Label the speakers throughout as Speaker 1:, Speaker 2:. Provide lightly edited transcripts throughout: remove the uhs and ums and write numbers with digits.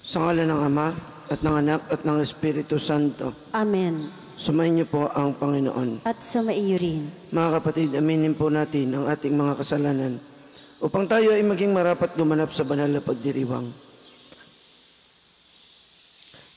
Speaker 1: Sa ngalan ng Ama, at ng Anak, at ng Espiritu Santo.
Speaker 2: Amen.
Speaker 1: Sumayin niyo po ang Panginoon.
Speaker 2: At sumaiyo rin.
Speaker 1: Mga kapatid, aminin po natin ang ating mga kasalanan upang tayo ay maging marapat gumanap sa banal na pagdiriwang.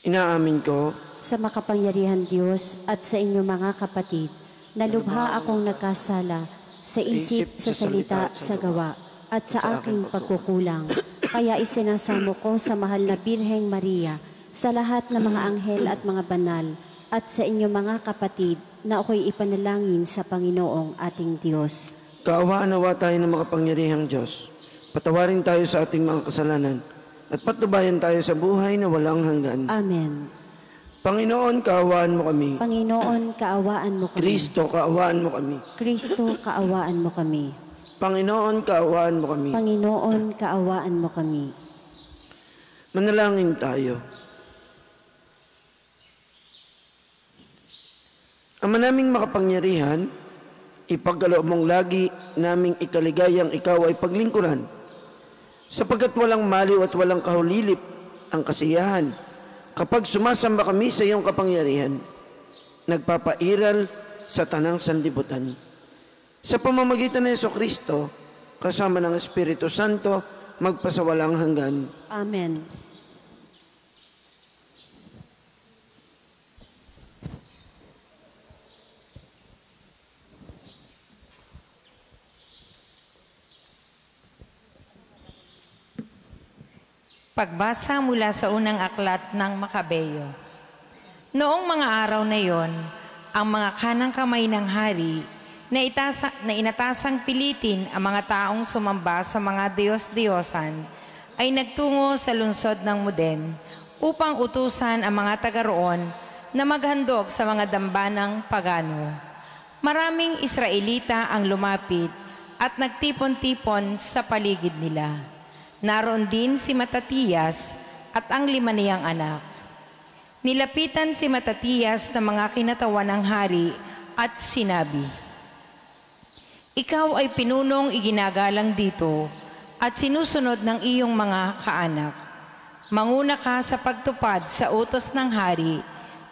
Speaker 1: Inaamin ko
Speaker 2: Sa makapangyarihan Diyos at sa inyo mga kapatid, na lubha akong nagkasala sa isip, sa salita, sa gawa, at sa aking pagkukulang. Kaya isinasamo ko sa mahal na Birheng Maria, sa lahat ng mga anghel at mga banal, at sa inyo mga kapatid, na ako'y ipanalangin sa Panginoong ating Diyos.
Speaker 1: kaawaan nawa tayo ng makapangyarihang Diyos. Patawarin tayo sa ating mga kasalanan at patnubayan tayo sa buhay na walang hanggan.
Speaker 2: Amen.
Speaker 1: Panginoon, kaawaan mo kami.
Speaker 2: Panginoon, kaawaan mo kami.
Speaker 1: Kristo, kaawaan mo kami.
Speaker 2: Kristo, kaawaan mo kami.
Speaker 1: Panginoon, kaawaan mo kami.
Speaker 2: Panginoon, kaawaan mo kami.
Speaker 1: Manalangin tayo. Ama naming makapangyarihan, ipagkaloob mong lagi naming ikaligayang ikaw ay paglingkuran, sapagkat walang maliw at walang kahulilip ang kasiyahan kapag sumasamba kami sa iyong kapangyarihan, nagpapairal sa tanang sanlibutan. Sa pamamagitan ng Jesucristo, kasama ng Espiritu Santo, magpasawalang hanggan.
Speaker 2: Amen.
Speaker 3: Pagbasa mula sa unang aklat ng Makabeyo. Noong mga araw na yon, ang mga kanang kamay ng hari na inatasang pilitin ang mga taong sumamba sa mga Diyos-Diyosan ay nagtungo sa lungsod ng Muden upang utusan ang mga taga roon na maghandog sa mga dambanang pagano. Maraming Israelita ang lumapit at nagtipon-tipon sa paligid nila. Naroon din si Matatiyas at ang 5 niyang anak. Nilapitan si Matatiyas ng mga kinatawan ng hari at sinabi, "Ikaw ay pinunong iginagalang dito at sinusunod ng iyong mga kaanak. Manguna ka sa pagtupad sa utos ng hari,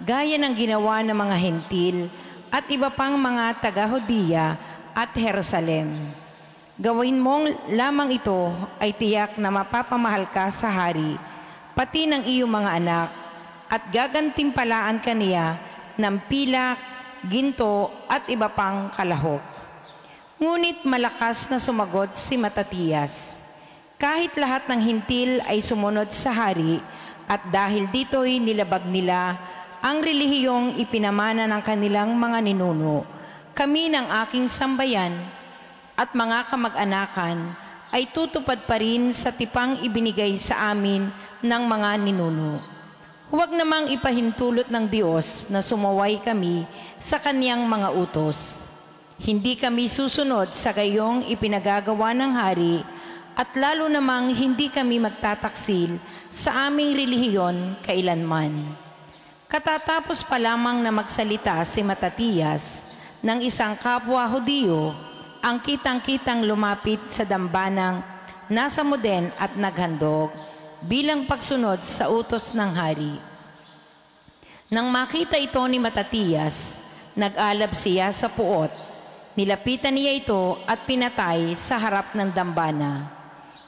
Speaker 3: gaya ng ginawa ng mga hentil at iba pang mga taga-Hudiya at Jerusalem. Gawin mong lamang ito ay tiyak na mapapamahal ka sa hari, pati ng iyong mga anak, at gagantimpalaan ka niya ng pilak, ginto at iba pang kalahok." Ngunit malakas na sumagot si Matatiyas, "Kahit lahat ng hintil ay sumunod sa hari, at dahil dito'y nilabag nila ang relihiyong ipinamana ng kanilang mga ninuno, kami ng aking sambayan at mga kamag-anakan ay tutupad pa rin sa tipang ibinigay sa amin ng mga ninuno. Huwag namang ipahintulot ng Diyos na sumaway kami sa kaniyang mga utos. Hindi kami susunod sa gayong ipinagagawa ng hari, at lalo namang hindi kami magtataksil sa aming relihiyon kailanman." Katatapos pa lamang na magsalita si Matatiyas ng isang kapwa Hudiyo, ang kitang-kitang lumapit sa dambanang nasa Muden at naghandog bilang pagsunod sa utos ng hari. Nang makita ito ni Matatiyas, nag-alab siya sa puot. Nilapitan niya ito at pinatay sa harap ng dambana.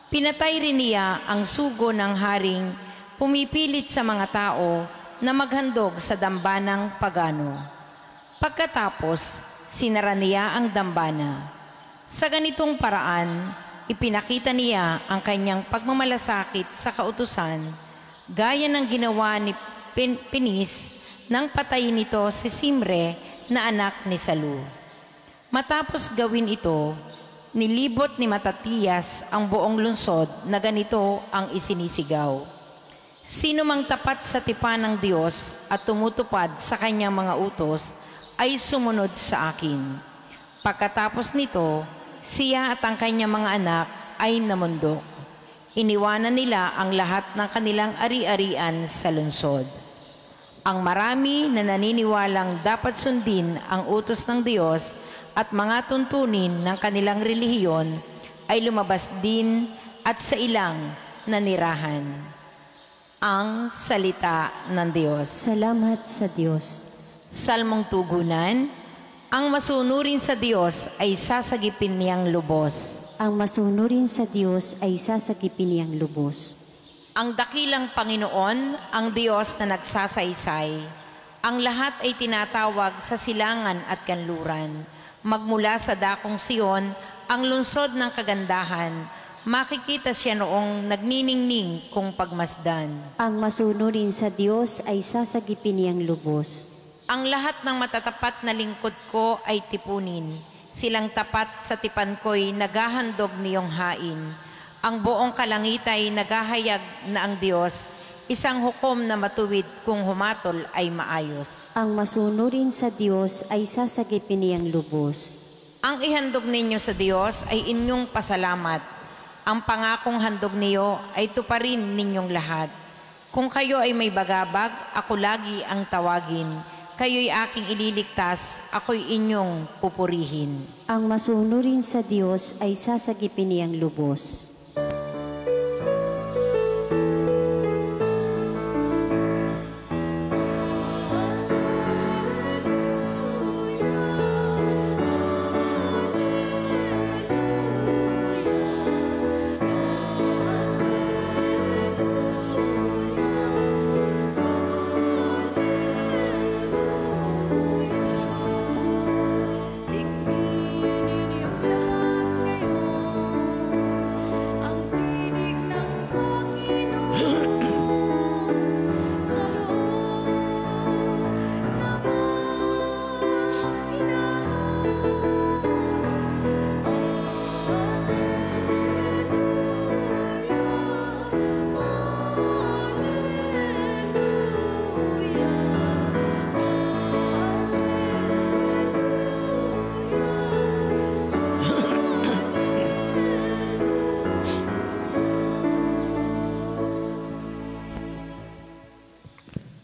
Speaker 3: Pinatay rin niya ang sugo ng haring pumipilit sa mga tao na maghandog sa dambanang pagano. Pagkatapos, sinara niya ang dambana. Sa ganitong paraan, ipinakita niya ang kanyang pagmamalasakit sa kautusan, gaya ng ginawa ni Pinis nang patayin nito si Simre na anak ni Salu. Matapos gawin ito, nilibot ni Matatiyas ang buong lungsod na ganito ang isinisigaw, "Sino mang tapat sa tipan ng Diyos at tumutupad sa kanyang mga utos ay sumunod sa akin." Pagkatapos nito, siya at ang kanyang mga anak ay namundok. Iniwanan nila ang lahat ng kanilang ari-arian sa lungsod. Ang marami na naniniwalang dapat sundin ang utos ng Diyos at mga tuntunin ng kanilang relihiyon ay lumabas din at sa ilang nanirahan. Ang salita ng Diyos.
Speaker 2: Salamat sa Diyos.
Speaker 3: Salmong tugunan. Ang masunurin sa Diyos ay sasagipin niyang lubos.
Speaker 2: Ang masunurin sa Diyos ay sasagipin niyang lubos.
Speaker 3: Ang dakilang Panginoon, ang Diyos na nagsasaysay. Ang lahat ay tinatawag sa silangan at kanluran. Magmula sa dakong Siyon, ang lungsod ng kagandahan, makikita siya noong nagniningning kung pagmasdan.
Speaker 2: Ang masunurin sa Diyos ay sasagipin niyang lubos.
Speaker 3: Ang lahat ng matatapat na lingkod ko ay tipunin. Silang tapat sa tipan ko'y naghahandog niyong hain. Ang buong kalangitan ay naghahayag na ang Diyos, isang hukom na matuwid kung humatol ay maayos.
Speaker 2: Ang masunurin sa Diyos ay sasagipin niyang lubos.
Speaker 3: Ang ihandog ninyo sa Diyos ay inyong pasalamat. Ang pangakong handog niyo ay tuparin ninyong lahat. Kung kayo ay may bagabag, ako lagi ang tawagin. Kayo'y aking ililigtas, ako'y inyong pupurihin.
Speaker 2: Ang masunurin sa Diyos ay sasagipin niyang lubos.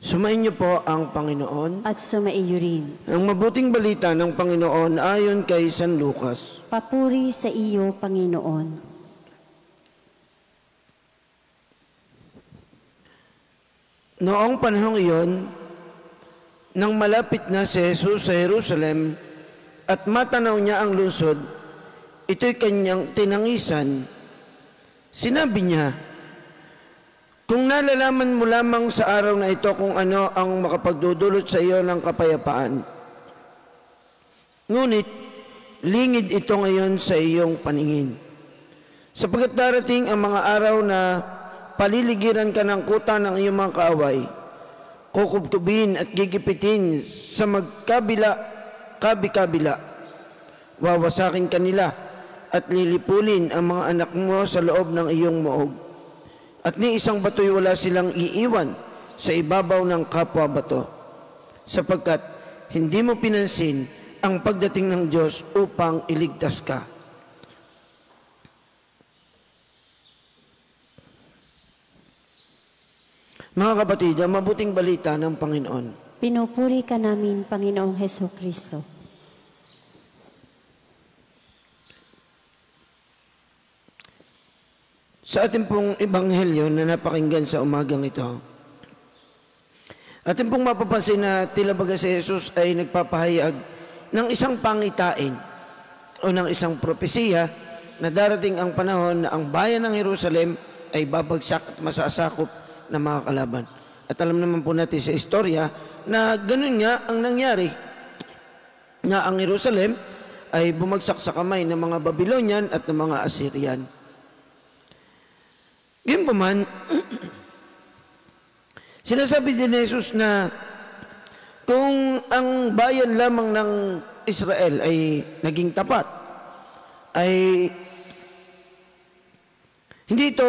Speaker 1: Sumainyo po ang Panginoon.
Speaker 2: At sumaiyo rin.
Speaker 1: Ang mabuting balita ng Panginoon ayon kay San Lucas.
Speaker 2: Papuri sa iyo, Panginoon.
Speaker 1: Noong panahong iyon, nang malapit na si Jesus sa Jerusalem at matanaw niya ang lungsod, ito'y kanyang tinangisan. Sinabi niya, kung nalalaman mo lamang sa araw na ito kung ano ang makapagdudulot sa iyo ng kapayapaan. Ngunit, lingid ito ngayon sa iyong paningin. Sapagkat darating ang mga araw na paliligiran ka ng kuta ng iyong mga kaaway, kukubkubin at gigipitin sa kabi-kabila. Wawasakin kanila at lilipulin ang mga anak mo sa loob ng iyong moog. At ni isang bato'y wala silang iiwan sa ibabaw ng kapwa bato, sapagkat hindi mo pinansin ang pagdating ng Diyos upang iligtas ka. Mga kapatid, ang mabuting balita ng Panginoon.
Speaker 2: Pinupuri ka namin, Panginoong Hesukristo.
Speaker 1: Sa ating pong ebanghelyo na napakinggan sa umagang ito, ating pong mapapansin na tila baga si Jesus ay nagpapahayag ng isang pangitain o ng isang propesiya na darating ang panahon na ang bayan ng Jerusalem ay babagsak at masasakop ng mga kalaban. At alam naman po natin sa istorya na ganun nga ang nangyari, na ang Jerusalem ay bumagsak sa kamay ng mga Babylonian at ng mga Assyrian. Ngayon pa man, sinasabi din ni Jesus na kung ang bayan lamang ng Israel ay naging tapat, ay hindi ito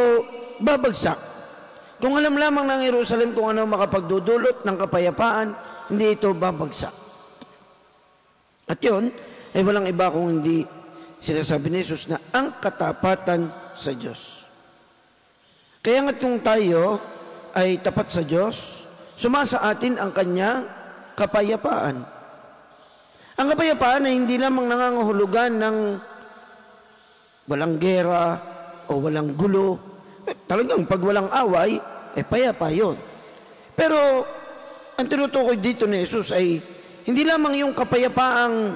Speaker 1: babagsak. Kung alam lamang ng Jerusalem kung ano makapagdudulot ng kapayapaan, hindi ito babagsak. At yun, ay walang iba kung hindi sinasabi ni Jesus na ang katapatan sa Diyos. Kaya nga't kung tayo ay tapat sa Diyos, sumasa atin ang kanyang kapayapaan. Ang kapayapaan ay hindi lamang nangangahulugan ng walang gera o walang gulo. Talagang pag walang away, payapa yun. Pero, ang tinutukoy dito ni Jesus ay hindi lamang yung kapayapaang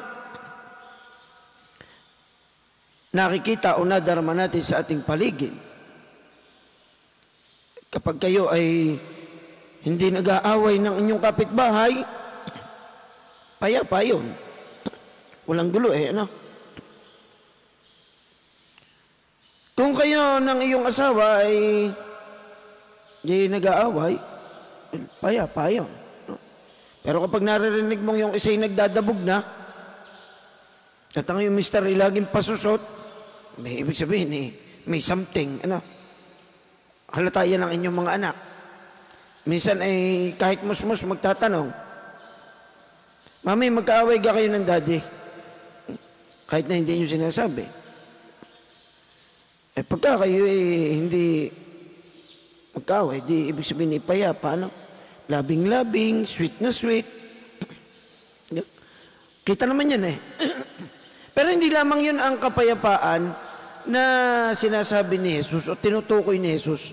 Speaker 1: nakikita o nadarama natin sa ating paligid. Kapag kayo ay hindi nag-aaway ng inyong kapitbahay, payapa yun. Walang gulo ano? Kung kayo ng iyong asawa ay di nag-aaway, payapa yun. Pero kapag naririnig mong yung isa'y nagdadabog na, at ang iyong mister ay laging pasusot, may ibig sabihin may something, halata yan ang inyong mga anak. Minsan ay kahit musmus magtatanong, Mami, magkaaway ka kayo ng daddy? Kahit na hindi nyo sinasabi. Pagka kayo hindi magkaaway, di ibig sabihin payapa, labing-labing, sweet na sweet. Kita naman yan Pero hindi lamang yun ang kapayapaan na sinasabi ni Jesus o tinutukoy ni Jesus,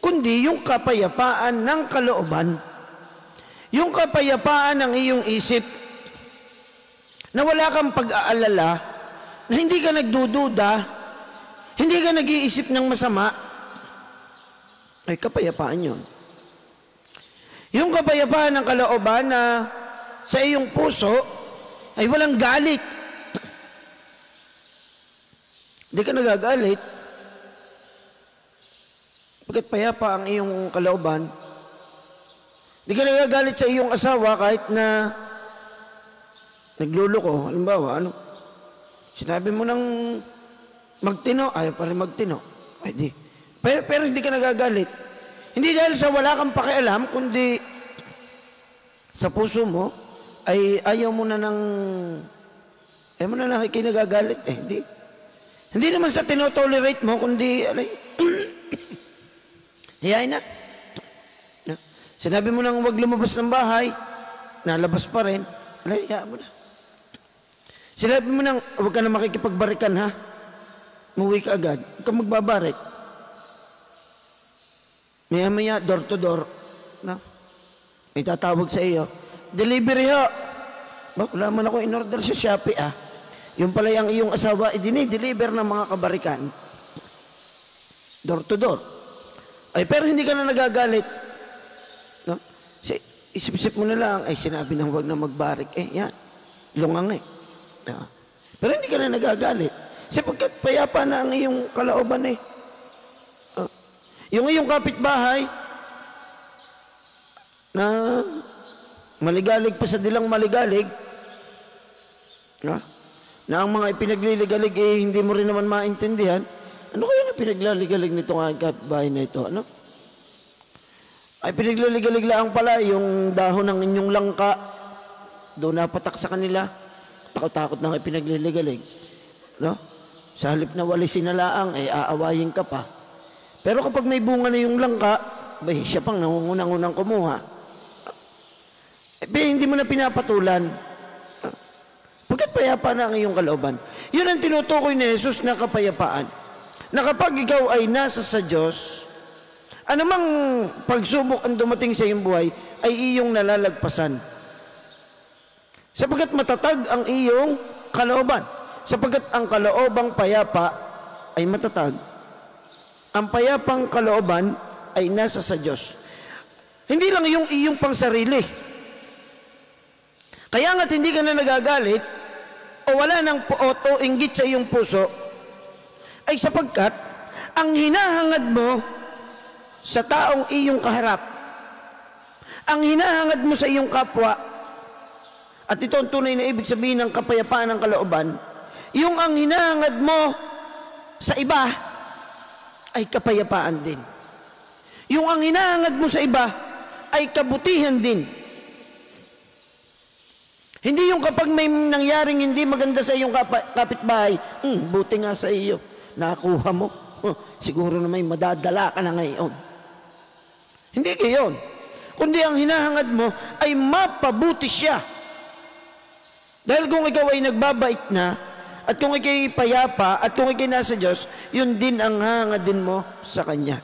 Speaker 1: kundi yung kapayapaan ng kalooban. Yung kapayapaan ng iyong isip na wala kang pag-aalala, na hindi ka nagdududa, hindi ka nag-iisip ng masama, ay kapayapaan yun. Yung kapayapaan ng kalooban na sa iyong puso ay walang galit. Hindi ka nagagalit. Pagkat payapa ang iyong kalooban, hindi ka nagagalit sa iyong asawa kahit na nagluloko. Halimbawa, sinabi mo ng magtino, ayaw pa rin magtino. Ay, di. Pero hindi ka nagagalit. Hindi dahil sa wala kang pakialam, kundi sa puso mo, ay ayaw mo na ikinagagalit. Hindi. Hindi naman sa tinotolerate mo, kundi, hiyain na. Sinabi mo nang huwag lumabas ng bahay, nalabas pa rin, hiyaan mo na. Sinabi mo nang huwag ka na makikipagbarikan, ha? Umuwi ka agad. Huwag ka magbabarik. Maya-maya, door to door. May tatawag sa iyo. Delivery ho. Wala man ako in-order sa Shopee, Yung pala yung iyong asawa, dinideliver ng mga kabarikan. Door to door. Pero hindi ka na nagagalit. Isip-isip mo na lang, sinabi nang huwag na magbarik. Yan. Lungang Pero hindi ka na nagagalit. Sapagkat payapa na ang iyong kalooban Yung iyong kapitbahay na maligalig pa sa dilang maligalig, na ang mga ipinagliligalig hindi mo rin naman maintindihan, ano kaya na pinagliligalig nitong kapitbahay na ito? Ay pinagliligalig lang pala yung dahon ng inyong langka, doon napatak sa kanila, takot-takot na ipinagliligalig. Sa halip na walisin na laang, aawayin ka pa. Pero kapag may bunga na yung langka, siya pang nangungunang kumuha. Hindi mo na pinapatulan. Pagkat payapa na ang iyong kalooban. Yun ang tinutukoy ni Jesus na kapayapaan. Na kapag ikaw ay nasa sa Diyos, anumang pagsubok ang dumating sa iyong buhay, ay iyong nalalagpasan. Sapagkat matatag ang iyong kalooban. Sapagkat ang kaloobang payapa ay matatag. Ang payapang kalooban ay nasa sa Diyos. Hindi lang yung iyong pang sarili. Kaya nga't hindi ka na nagagalit o wala ng puot o inggit sa iyong puso ay sapagkat ang hinahangad mo sa taong iyong kaharap, ang hinahangad mo sa iyong kapwa, at ito ang tunay na ibig sabihin ng kapayapaan ng kalooban, yung ang hinahangad mo sa iba ay kapayapaan din. Yung ang hinahangad mo sa iba ay kabutihan din. Hindi yung kapag may nangyaring hindi maganda sa iyong kapitbahay, buti nga sa iyo, nakuha mo. Siguro na may madadala ka na ngayon. Hindi gayon. Kundi ang hinahangad mo ay mapabuti siya. Dahil kung ikaw ay nagbabait na, at kung ikay payapa, at kung ikay nasa Diyos, yun din ang hangad din mo sa Kanya.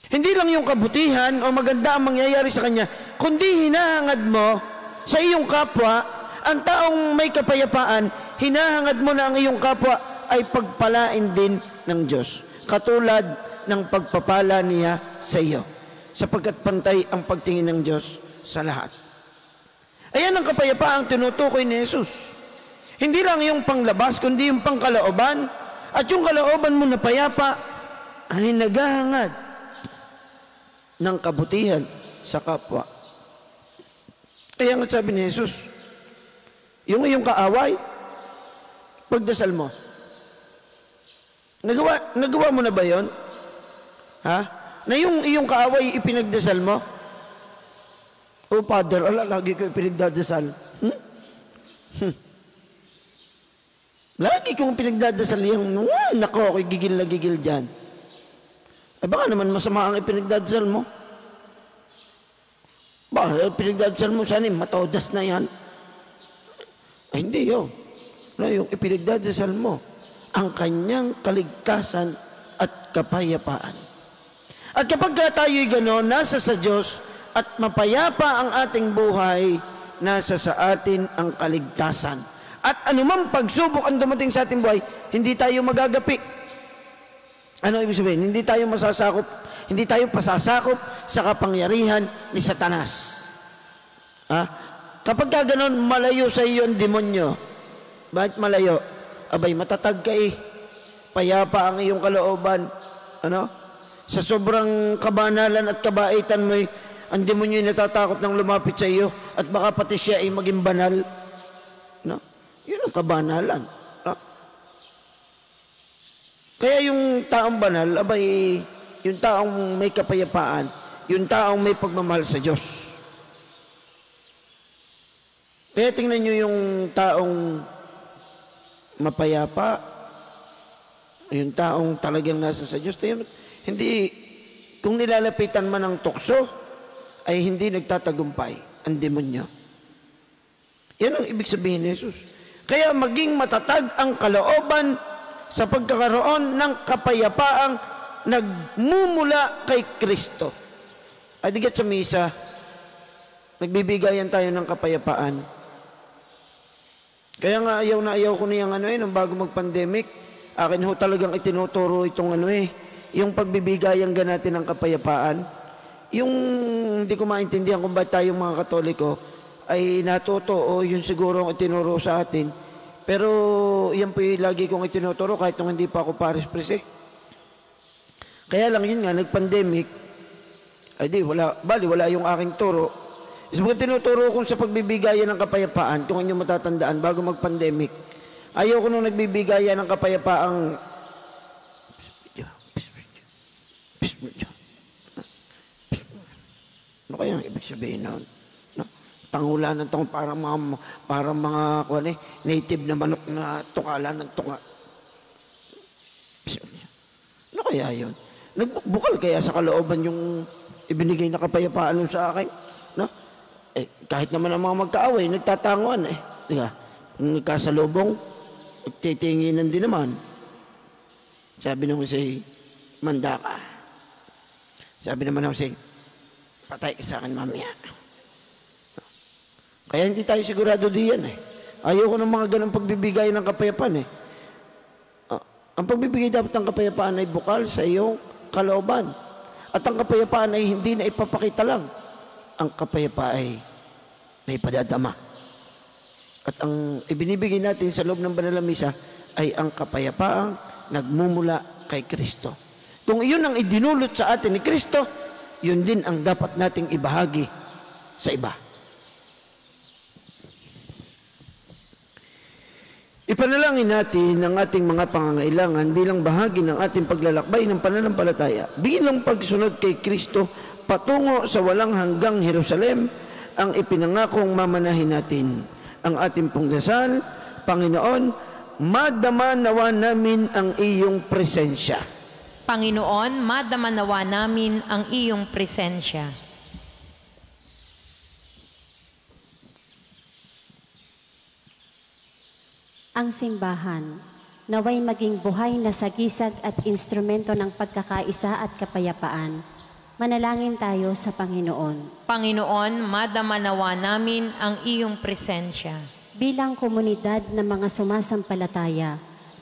Speaker 1: Hindi lang yung kabutihan o maganda ang mangyayari sa kanya, kundi hinahangad mo sa iyong kapwa, ang taong may kapayapaan, hinahangad mo na ang iyong kapwa ay pagpalain din ng Diyos. Katulad ng pagpapala niya sa iyo. Sapagkat pantay ang pagtingin ng Diyos sa lahat. Ayan ang kapayapaang tinutukoy ni Jesus. Hindi lang yung panglabas, kundi yung pangkalooban. At yung kalooban mo na payapa ay naghahangad ng kabutihan sa kapwa. Kaya nga sabi ni Jesus, yung iyong kaaway, pagdasal mo. Nagawa mo na ba yon? Ha? Na yung iyong kaaway ipinagdasal mo? Oh, Father, lagi ko ipinagdadasal. Lagi kong pinagdadasal yung, nako, ako'y gigil na gigil dyan. Ay baka naman masama ang ipinagdadasal mo. Baka ipinagdadasal mo, sana matodas na yan. Ay hindi yun. Yung ipinagdadasal mo, ang kanyang kaligtasan at kapayapaan. At kapag tayo'y gano'n, nasa sa Diyos at mapayapa ang ating buhay, nasa sa atin ang kaligtasan. At anumang pagsubok ang dumating sa ating buhay, hindi tayo magagapi. Ano ibig sabihin? Hindi tayo masasakop, hindi tayo pasasakop sa kapangyarihan ni Satanas. Ha? Kapag ka ganon, malayo sa iyo ang demonyo. Bakit malayo? Abay, matatag ka eh. Payapa ang iyong kalooban. Ano? Sa sobrang kabanalan at kabaitan mo, ang demonyo ay natatakot ng lumapit sa iyo at baka pati siya ay maging banal. No? Yun ang kabanalan. No? Kaya yung taong banal, abay, yung taong may kapayapaan, yung taong may pagmamahal sa Diyos. Kaya tingnan nyo yung taong mapayapa, yung taong talagang nasa sa Diyos, hindi, kung nilalapitan man ng tukso, ay hindi nagtatagumpay ang demonyo. Yan ang ibig sabihin ni Jesus. Kaya maging matatag ang kalooban sa pagkakaroon ng kapayapaang nagmumula kay Kristo. Ay digat sa misa, nagbibigayan tayo ng kapayapaan. Kaya nga ayaw na ayaw ko niyang nung bago mag-pandemic, akin ho talagang itinuturo itong yung pagbibigayan natin ng kapayapaan. Yung hindi ko maintindihan kung ba't tayong mga Katoliko ay natuto o yun siguro ang itinuro sa atin. Pero yan po yung lagi kong itinuturo kahit nung hindi pa ako Paris Priest. Kaya lang yun nga, nag-pandemic, ay di, wala yung aking turo. Sabi tinuturo ko sa pagbibigayan ng kapayapaan, kung inyo matatandaan, bago mag-pandemic, ayaw ko nung nagbibigayan ng kapayapaang ano kaya ang ibig sabihin nun? No? Tangulan ng tong parang mga native na manok na tukala ng tunga. Ano kaya yun? Nagbukal kaya sa kalooban yung ibinigay na kapayapaan sa akin? No? Kahit naman ang mga magkaaway, nagtatanguan eh. Diba? Kung nagkasalubong, nagtitinginan din naman. Sabi naman si Mandaka. Sabi naman si patay ka sa akin mamaya. Kaya hindi tayo sigurado diyan eh. Ayoko ng mga ganang pagbibigay ng kapayapaan eh. Ang pagbibigay dapat ng kapayapaan ay bukal sa iyong kalooban. At ang kapayapaan ay hindi na ipapakita lang. Ang kapayapaan ay naipadadama. At ang ibinibigay natin sa loob ng banal na misa ay ang kapayapaang nagmumula kay Kristo. Kung iyon ang idinulot sa atin ni Kristo, yun din ang dapat nating ibahagi sa iba. Ipanalangin natin ang ating mga pangangailangan bilang bahagi ng ating paglalakbay ng pananampalataya. Bilang pagsunod kay Kristo patungo sa walang hanggang Jerusalem, ang ipinangakong mamanahin natin. Ang ating pong dasal, Panginoon, madama nawa namin ang iyong presensya.
Speaker 3: Panginoon, madama nawa namin ang iyong presensya.
Speaker 2: Ang simbahan, naway maging buhay na sagisag at instrumento ng pagkakaisa at kapayapaan. Manalangin tayo sa Panginoon.
Speaker 3: Panginoon, madama nawa namin ang iyong presensya.
Speaker 2: Bilang komunidad ng mga sumasampalataya,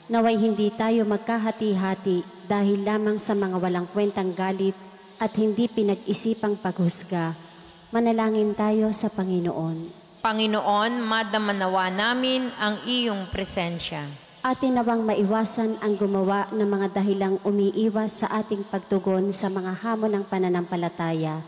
Speaker 2: naway hindi tayo magkahati-hati dahil lamang sa mga walang kwentang galit at hindi pinag-isipang paghusga. Manalangin tayo sa Panginoon.
Speaker 3: Panginoon, madama nawa namin ang iyong presensya.
Speaker 2: Atin nawang maiwasan ang gumawa ng mga dahilang umiiwas sa ating pagtugon sa mga hamon ng pananampalataya.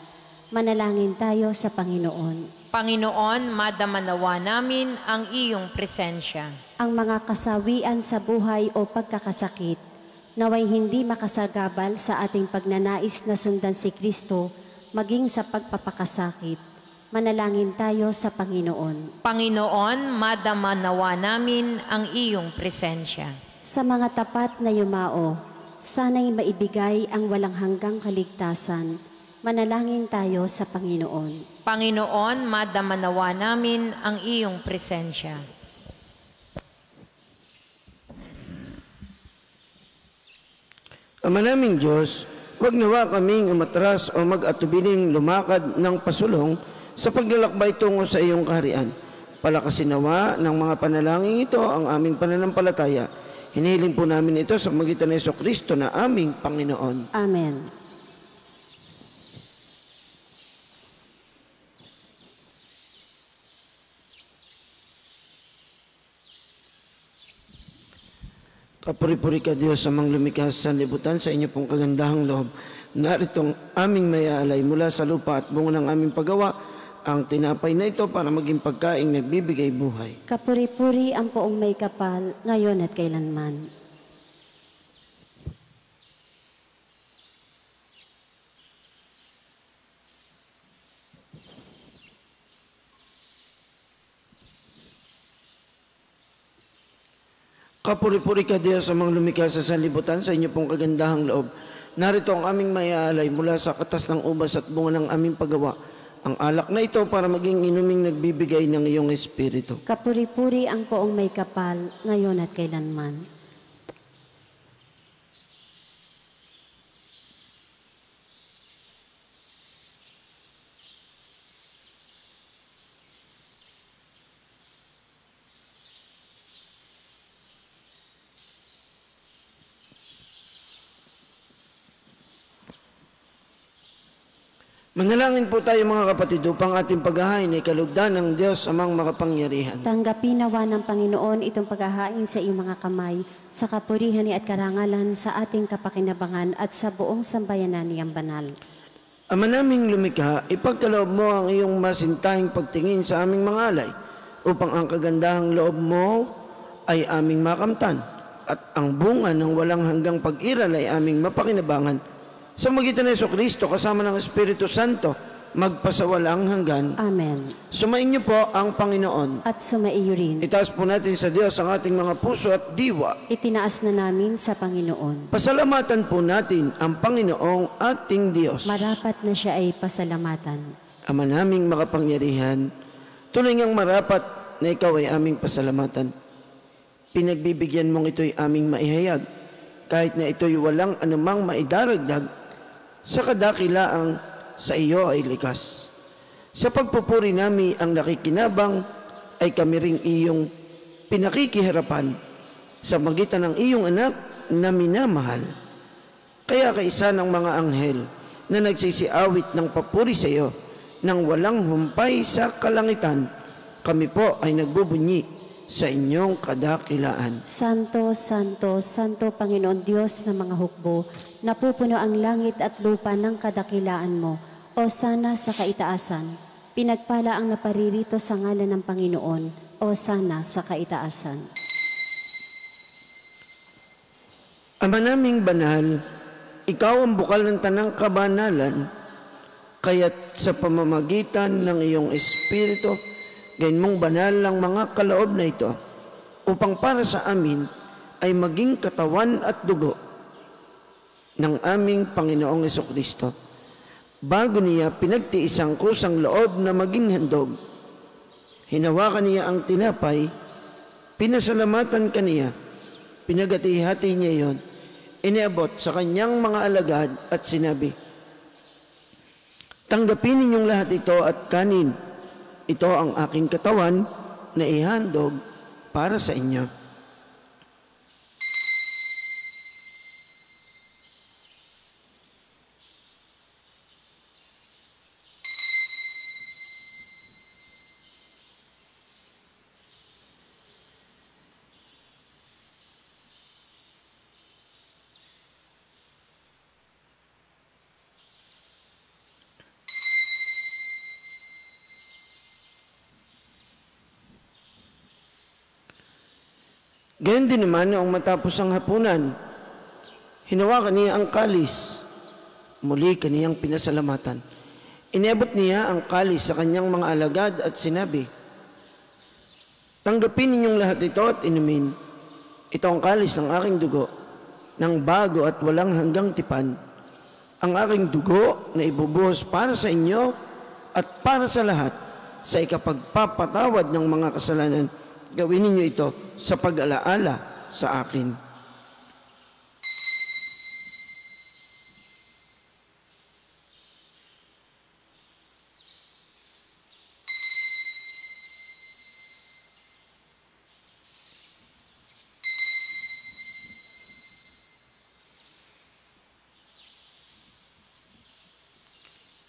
Speaker 2: Manalangin tayo sa Panginoon.
Speaker 3: Panginoon, madama nawa namin ang iyong presensya.
Speaker 2: Ang mga kasawian sa buhay o pagkakasakit, naway hindi makasagabal sa ating pagnanais na sundan si Kristo, maging sa pagpapakasakit. Manalangin tayo sa Panginoon.
Speaker 3: Panginoon, madama nawa namin ang iyong presensya.
Speaker 2: Sa mga tapat na yumao, sana'y maibigay ang walang hanggang kaligtasan. Manalangin tayo sa Panginoon.
Speaker 3: Panginoon, madama nawa namin ang iyong presensya.
Speaker 1: Ama naming Diyos, huwag nawa kaming umatras o mag-atubiling lumakad ng pasulong sa paglalakbay tungo sa iyong kaharian. Palakasin nawa ng mga panalangin ito ang aming pananampalataya. Hinihiling po namin ito sa magitan ni Jesucristo na aming Panginoon.
Speaker 2: Amen.
Speaker 1: Kapuri-puri ka Diyos sa mga lumikha sa libutan, sa inyo pong kagandahang loob. Naritong aming mayaalay mula sa lupa at bunga ng aming paggawa, ang tinapay na ito para maging pagkaing nagbibigay buhay.
Speaker 2: Kapuri-puri ang poong may kapal, ngayon at kailanman.
Speaker 1: Kapuri-puri ka Diyos sa mga lumikha sa sanlibutan, sa inyo pong kagandahang loob. Narito ang aming mayaalay mula sa katas ng ubas at bunga ng aming paggawa. Ang alak na ito para maging inuming nagbibigay ng iyong espiritu.
Speaker 2: Kapuri-puri ang poong may kapal, ngayon at kailanman.
Speaker 1: Manalangin po tayo mga kapatid upang ating paghahain ay kalugdan ng Diyos amang makapangyarihan.
Speaker 2: Tanggapin nawa ng Panginoon itong paghahain sa iyong mga kamay, sa kapurihan at karangalan sa ating kapakinabangan at sa buong sambayanan niyang banal.
Speaker 1: Ama naming lumikha, ipagkaloob mo ang iyong masintahing pagtingin sa aming mga alay, upang ang kagandahang loob mo ay aming makamtan, at ang bunga ng walang hanggang pag-iral ay aming mapakinabangan. Sa magitan ni Jesucristo kasama ng Espiritu Santo, magpasawalang hanggan.
Speaker 2: Amen.
Speaker 1: Sumainyo po ang Panginoon.
Speaker 2: At sumaiyo rin.
Speaker 1: Itaas po natin sa Diyos ang ating mga puso at diwa.
Speaker 2: Itinaas na namin sa Panginoon.
Speaker 1: Pasalamatan po natin ang Panginoong ating Diyos.
Speaker 2: Marapat na siya ay pasalamatan.
Speaker 1: Ama naming makapangyarihan, tunay ngang marapat na ikaw ay aming pasalamatan. Pinagbibigyan mong ito'y aming maihayag, kahit na ito'y walang anumang maidaragdag, sa kadakilaang sa iyo ay likas. Sa pagpupuri nami ang nakikinabang ay kami ring iyong pinakikiharapan sa magitan ng iyong anak na minamahal. Kaya kaisa ng mga anghel na nagsisiawit ng papuri sa iyo nang walang humpay sa kalangitan, kami po ay nagbubunyi sa inyong kadakilaan.
Speaker 2: Santo, Santo, Santo Panginoon Diyos ng mga hukbo, napupuno ang langit at lupa ng kadakilaan mo, o sana sa kaitaasan. Pinagpala ang naparirito sa ngalan ng Panginoon, o sana sa kaitaasan.
Speaker 1: Ama naming banal, ikaw ang bukal ng tanang kabanalan, kaya't sa pamamagitan ng iyong Espiritu, gayon mong banal ang mga kaloob na ito, upang para sa amin ay maging katawan at dugo ng aming Panginoong Jesucristo. Bago niya pinagtiis ang kusang loob na maging handog, hinawakan niya ang tinapay, pinasalamatan kaniya, pinagati-hati niya yon, iniabot sa kanyang mga alagad at sinabi, Tanggapin ninyong lahat ito at kanin. Ito ang aking katawan na ihandog para sa inyo. Gayon din naman noong matapos ang hapunan, hinawakan niya ang kalis. Muli kaniyang pinasalamatan. Inabot niya ang kalis sa kanyang mga alagad at sinabi, tanggapin ninyong lahat ito at inumin. Ito ang kalis ng aking dugo, ng bago at walang hanggang tipan. Ang aking dugo na ibubuhos para sa inyo at para sa lahat sa ikapagpapatawad ng mga kasalanan. Gawin ninyo ito sa pag-alaala sa akin.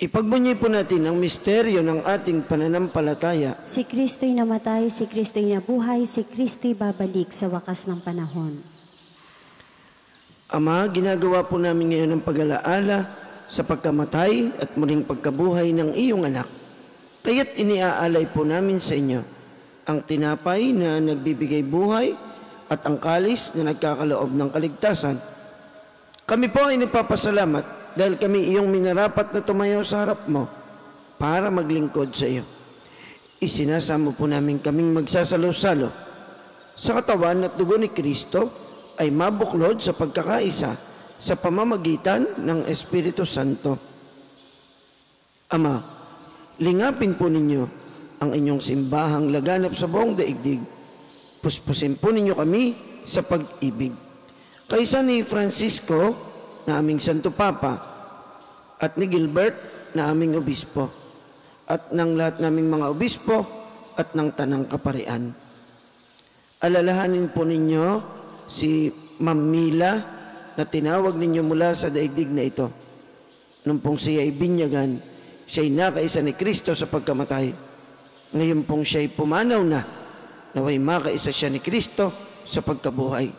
Speaker 1: Ipagbunyi po natin ang misteryo ng ating pananampalataya.
Speaker 2: Si Kristo'y namatay, si Kristo'y nabuhay, si Kristo'y babalik sa wakas ng panahon.
Speaker 1: Ama, ginagawa po namin ngayon ang pag-alaala sa pagkamatay at muling pagkabuhay ng iyong anak. Kaya't iniaalay po namin sa inyo ang tinapay na nagbibigay buhay at ang kalis na nagkakaloob ng kaligtasan. Kami po ay nagpapasalamat dahil kami iyong minarapat na tumayo sa harap mo para maglingkod sa iyo. Isinasamo po namin kaming magsasalo-salo sa katawan at dugo ni Kristo ay mabuklod sa pagkakaisa sa pamamagitan ng Espiritu Santo. Ama, lingapin po ninyo ang inyong simbahang laganap sa buong daigdig. Puspusin po ninyo kami sa pag-ibig. Kaysa ni Francisco na aming Santo Papa, at ni Gilbert na aming obispo, at ng lahat naming mga obispo, at ng Tanang Kaparian. Alalahanin po ninyo si Ma'am Mila na tinawag ninyo mula sa daigdig na ito. Nung pong siya ay binyagan, siya'y nakaisa ni Kristo sa pagkamatay. Ngayon pong siya'y pumanaw na, naway makaisa siya ni Kristo sa pagkabuhay.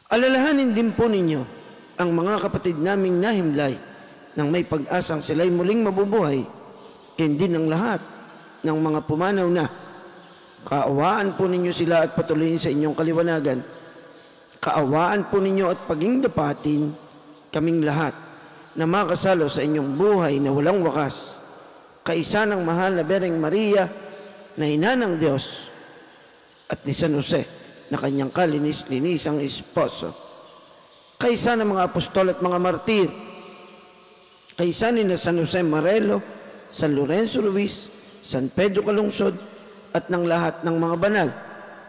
Speaker 1: Alalahanin din po ninyo ang mga kapatid naming nahimlay nang may pag-asang sila'y muling mabubuhay, hindi ng lahat ng mga pumanaw na. Kaawaan po ninyo sila at patuloyin sa inyong kaliwanagan. Kaawaan po ninyo at paging dapatin kaming lahat na makasalo sa inyong buhay na walang wakas. Kaisa ng mahal na Bereng Maria na ina ng Diyos at ni San Jose na kanyang kalinis-linisang esposo. Kaisa ng mga apostol at mga martir, kaisa ni na San Jose Marelo, San Lorenzo Ruiz, San Pedro Calungsod, at ng lahat ng mga banal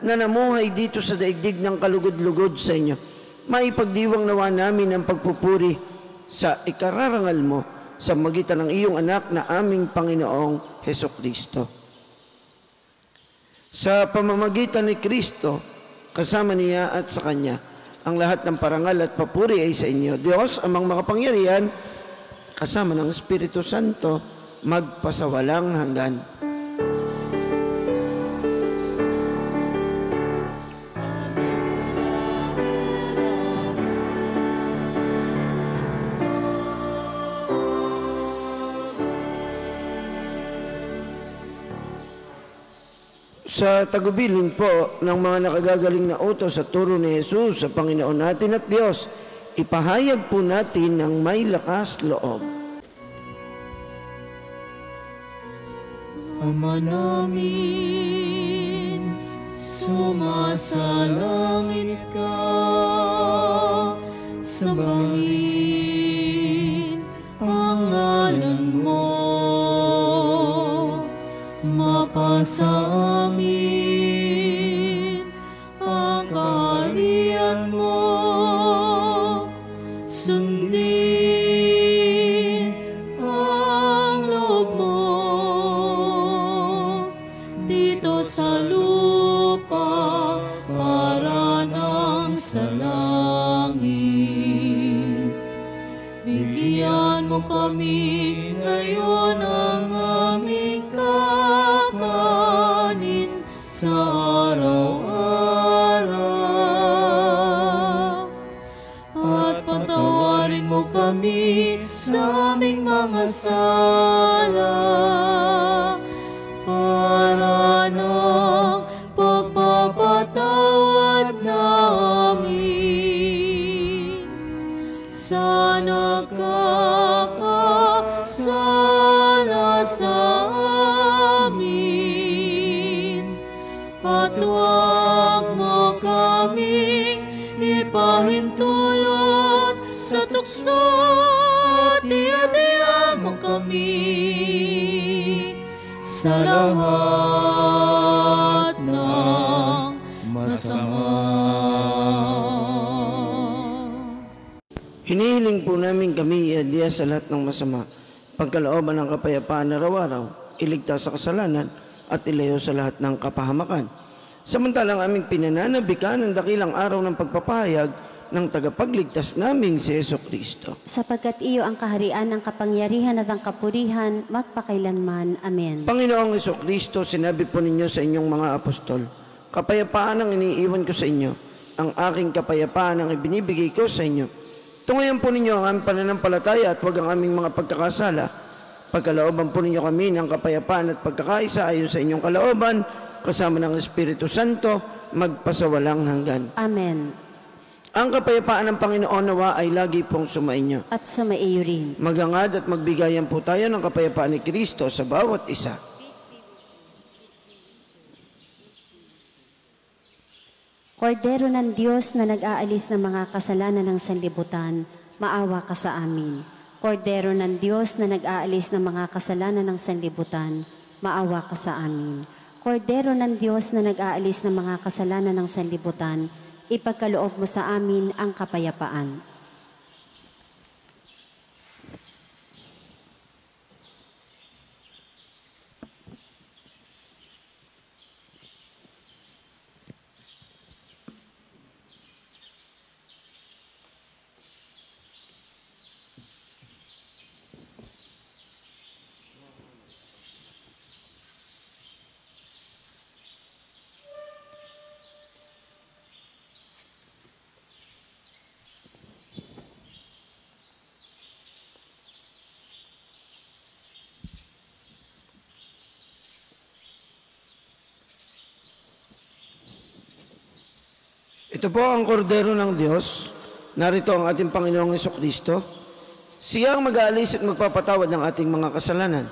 Speaker 1: na namuhay dito sa daigdig ng kalugod-lugod sa inyo. Maipagdiwang nawa namin ang pagpupuri sa ikararangal mo sa magitan ng iyong anak na aming Panginoong Hesukristo. Sa pamamagitan ni Kristo, kasama niya at sa Kanya, ang lahat ng parangal at papuri ay sa inyo, Diyos, amang makapangyarihan, kasama ng Espiritu Santo, magpasawalang hanggan. Sa tagubilin po ng mga nakagagaling na utos sa turo ni Jesus sa Panginoon natin at Diyos, ipahayag po natin ng may lakas loob.
Speaker 4: Ama namin, sumasalangit ka, sambahin ang ngalan mo, mapasa amin ang kaharian mo, sundin ang mo kami ngayon ang aming kakanin sa araw-araw. At patawarin mo kami sa aming mga sala para ng pagpapatawad namin sa nagkakasala sa amin. At huwag mo kaming ipahintulot sa tukso, at iadya mo kami sa lahat ng masama.
Speaker 1: Hinihiling po namin kami iadya sa lahat ng masama, pagkalooban ng kapayapaan araw-araw, iligtas sa kasalanan, at ilayo sa lahat ng kapahamakan. Samantalang aming pinananabikan ang dakilang araw ng pagpapahayag ng tagapagligtas naming si Jesucristo.
Speaker 2: Sapagkat iyo ang kaharian, ang kapangyarihan at ang kapurihan magpakailanman. Amen.
Speaker 1: Panginoong Jesucristo, sinabi po ninyo sa inyong mga apostol, kapayapaan ang iniiwan ko sa inyo, ang aking kapayapaan ang ibinibigay ko sa inyo. Tungayan po ninyo ang aming pananampalataya at huwag ang aming mga pagkakasala. Pagkalooban po ninyo kami ng kapayapaan at pagkakaisa ayon sa inyong kalooban, kasama ng Espiritu Santo, magpasawalang hanggan.
Speaker 2: Amen.
Speaker 1: Ang kapayapaan ng Panginoon nawa ay lagi pong sumainyo.
Speaker 2: At sumaiyo rin.
Speaker 1: Magangad at magbigayan po tayo ng kapayapaan ni Kristo sa bawat isa.
Speaker 2: Kordero ng Diyos na nag-aalis ng mga kasalanan ng sanlibutan, maawa ka sa amin. Kordero ng Diyos na nag-aalis ng mga kasalanan ng sanlibutan, maawa ka sa amin. Kordero ng Diyos na nag-aalis ng mga kasalanan ng sanlibutan, ipagkaloob mo sa amin ang kapayapaan.
Speaker 1: Ito po ang kordero ng Diyos. Narito ang ating Panginoong Jesucristo. Siya ang mag-aalis at magpapatawad ng ating mga kasalanan.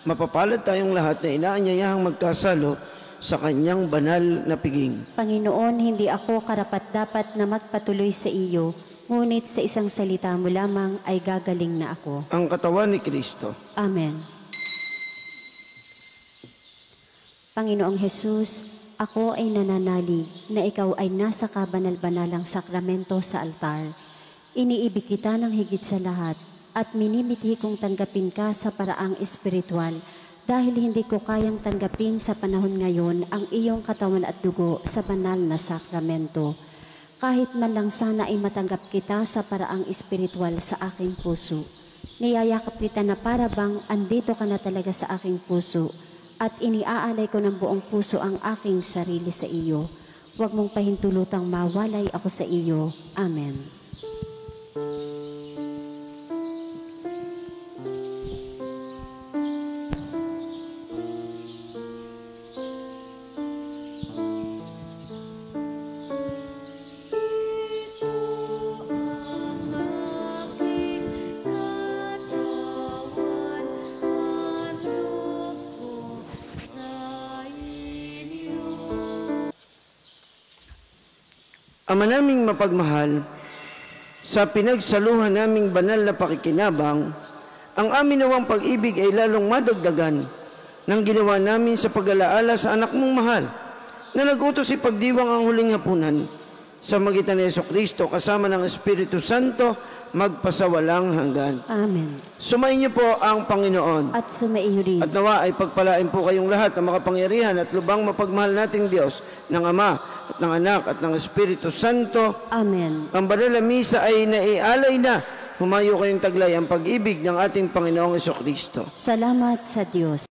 Speaker 1: Mapapalad tayong lahat na inaanyayahang magkasalo sa kanyang banal na piging.
Speaker 2: Panginoon, hindi ako karapat-dapat na magpatuloy sa iyo, ngunit sa isang salita mo lamang ay gagaling na ako.
Speaker 1: Ang katawan ni Kristo.
Speaker 2: Amen. Panginoong Jesus, ako ay nananalig na ikaw ay nasa kabanal-banalang sakramento sa altar. Iniibig kita ng higit sa lahat at minimithi kong tanggapin ka sa paraang espiritual dahil hindi ko kayang tanggapin sa panahon ngayon ang iyong katawan at dugo sa banal na sakramento. Kahit man lang sana ay matanggap kita sa paraang espiritual sa aking puso. Niyayakap kita na para bang andito ka na talaga sa aking puso at iniaalay ko ng buong puso ang aking sarili sa iyo. Huwag mong pahintulutang mawalay ako sa iyo. Amen.
Speaker 1: Ama naming mapagmahal, sa pinagsaluhan naming banal na pakikinabang, ang amin nawang pag-ibig ay lalong madagdagan ng ginawa namin sa pag-alaala sa anak mong mahal, na nag-utos ipagdiwang ang huling hapunan sa magitan ni Jesucristo kasama ng Espiritu Santo, magpasawalang hanggan.
Speaker 2: Amen.
Speaker 1: Sumayin niyo po ang Panginoon.
Speaker 2: At sumaiyo rin.
Speaker 1: At nawa ay pagpalain po kayong lahat ng makapangyarihan at lubang mapagmahal nating Diyos, ng Ama, at ng Anak, at ng Espiritu Santo.
Speaker 2: Amen.
Speaker 1: Ang banal na misa ay naialay na humayo kayong taglay ang pag-ibig ng ating Panginoong Hesukristo.
Speaker 2: Salamat sa Diyos.